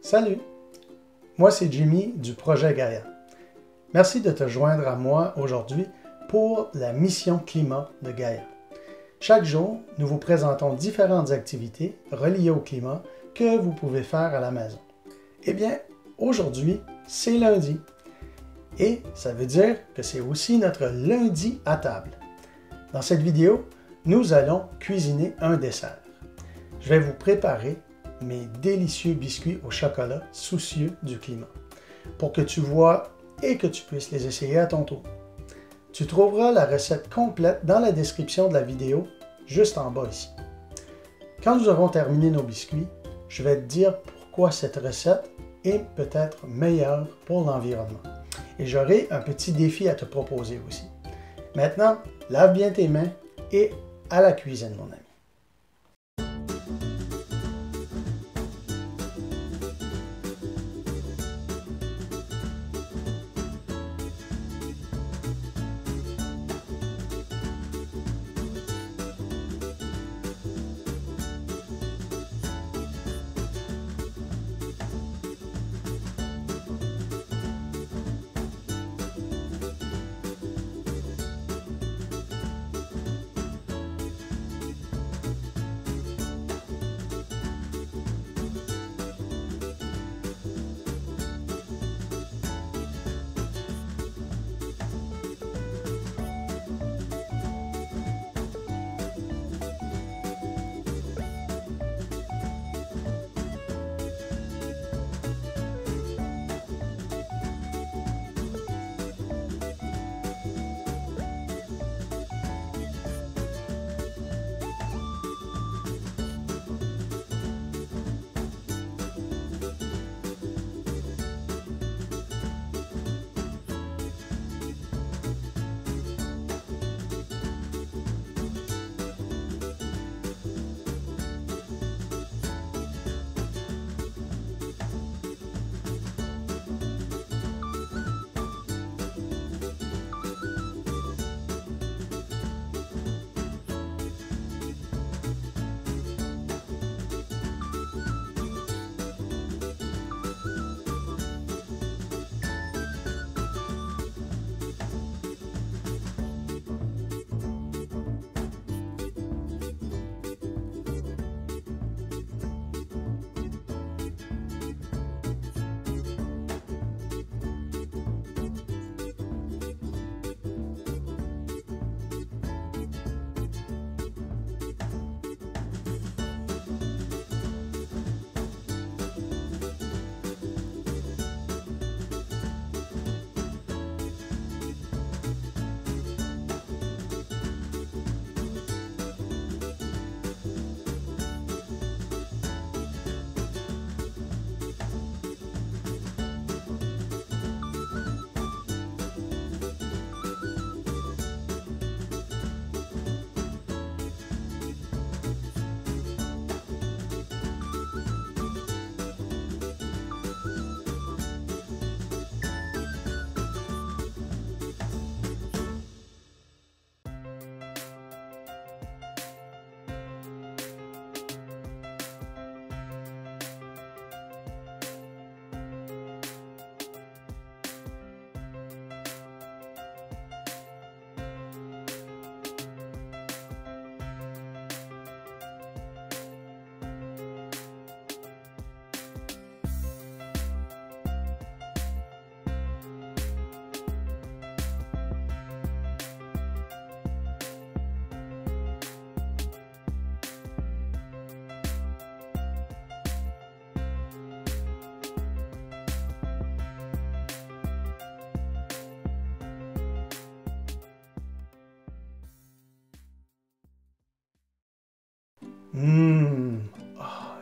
Salut, moi c'est Jimmy du projet Gaia. Merci de te joindre à moi aujourd'hui pour la mission climat de Gaia. Chaque jour, nous vous présentons différentes activités reliées au climat que vous pouvez faire à la maison. Eh bien, aujourd'hui, c'est lundi. Et ça veut dire que c'est aussi notre lundi à table. Dans cette vidéo, nous allons cuisiner un dessert. Je vais vous préparer mes délicieux biscuits au chocolat soucieux du climat, pour que tu vois et que tu puisses les essayer à ton tour. Tu trouveras la recette complète dans la description de la vidéo, juste en bas ici. Quand nous aurons terminé nos biscuits, je vais te dire pourquoi cette recette est peut-être meilleure pour l'environnement. Et j'aurai un petit défi à te proposer aussi. Maintenant, lave bien tes mains et à la cuisine, mon ami.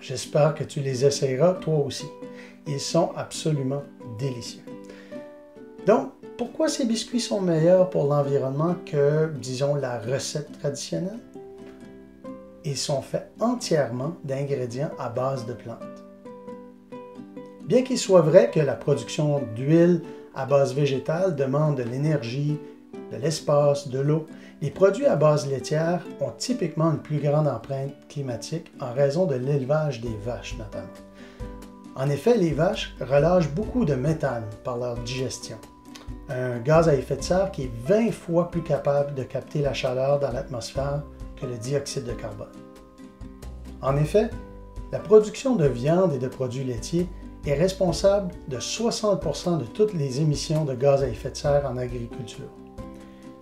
J'espère que tu les essayeras toi aussi. Ils sont absolument délicieux. Donc, pourquoi ces biscuits sont meilleurs pour l'environnement que, disons, la recette traditionnelle? Ils sont faits entièrement d'ingrédients à base de plantes. Bien qu'il soit vrai que la production d'huile à base végétale demande de l'énergie, de l'espace, de l'eau, les produits à base laitière ont typiquement une plus grande empreinte climatique en raison de l'élevage des vaches notamment. En effet, les vaches relâchent beaucoup de méthane par leur digestion, un gaz à effet de serre qui est 20 fois plus capable de capter la chaleur dans l'atmosphère que le dioxyde de carbone. En effet, la production de viande et de produits laitiers est responsable de 60% de toutes les émissions de gaz à effet de serre en agriculture.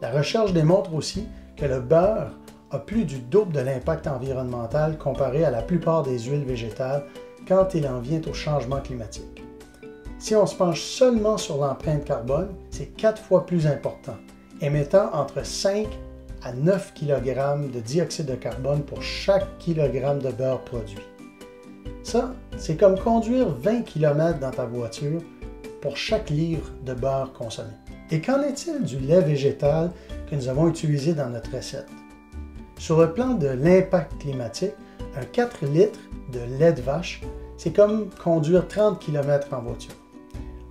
La recherche démontre aussi que le beurre a plus du double de l'impact environnemental comparé à la plupart des huiles végétales quand il en vient au changement climatique. Si on se penche seulement sur l'empreinte carbone, c'est 4 fois plus important, émettant entre 5 à 9 kg de dioxyde de carbone pour chaque kilogramme de beurre produit. Ça, c'est comme conduire 20 km dans ta voiture pour chaque livre de beurre consommé. Et qu'en est-il du lait végétal que nous avons utilisé dans notre recette? Sur le plan de l'impact climatique, un 4 litres de lait de vache, c'est comme conduire 30 km en voiture.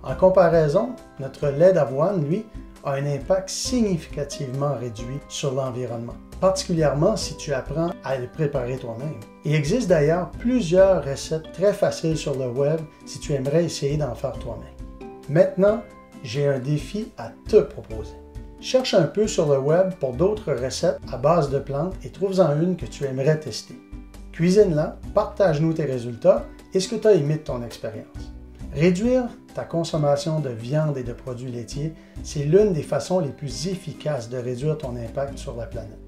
En comparaison, notre lait d'avoine, lui, a un impact significativement réduit sur l'environnement, particulièrement si tu apprends à le préparer toi-même. Il existe d'ailleurs plusieurs recettes très faciles sur le web si tu aimerais essayer d'en faire toi-même. Maintenant, j'ai un défi à te proposer. Cherche un peu sur le web pour d'autres recettes à base de plantes et trouve-en une que tu aimerais tester. Cuisine-la, partage-nous tes résultats et ce que tu as aimé de ton expérience. Réduire ta consommation de viande et de produits laitiers, c'est l'une des façons les plus efficaces de réduire ton impact sur la planète.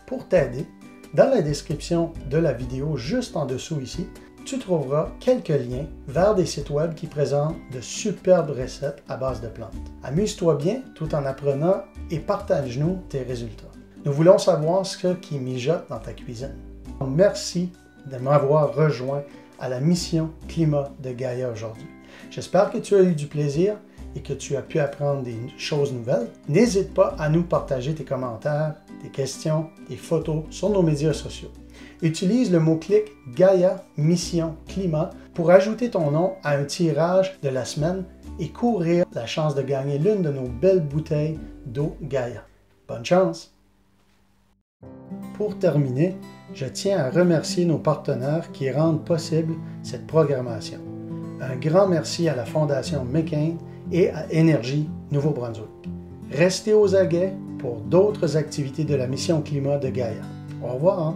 Pour t'aider, dans la description de la vidéo juste en dessous ici, tu trouveras quelques liens vers des sites web qui présentent de superbes recettes à base de plantes. Amuse-toi bien tout en apprenant et partage-nous tes résultats. Nous voulons savoir ce qui mijote dans ta cuisine. Merci de m'avoir rejoint à la mission Climat de Gaïa aujourd'hui. J'espère que tu as eu du plaisir et que tu as pu apprendre des choses nouvelles. N'hésite pas à nous partager tes commentaires, tes questions, tes photos sur nos médias sociaux. Utilise le mot-clic Gaïa Mission Climat pour ajouter ton nom à un tirage de la semaine et courir la chance de gagner l'une de nos belles bouteilles d'eau Gaïa. Bonne chance! Pour terminer, je tiens à remercier nos partenaires qui rendent possible cette programmation. Un grand merci à la Fondation McCain et à Énergie Nouveau-Brunswick. Restez aux aguets pour d'autres activités de la mission Climat de Gaïa. Au revoir!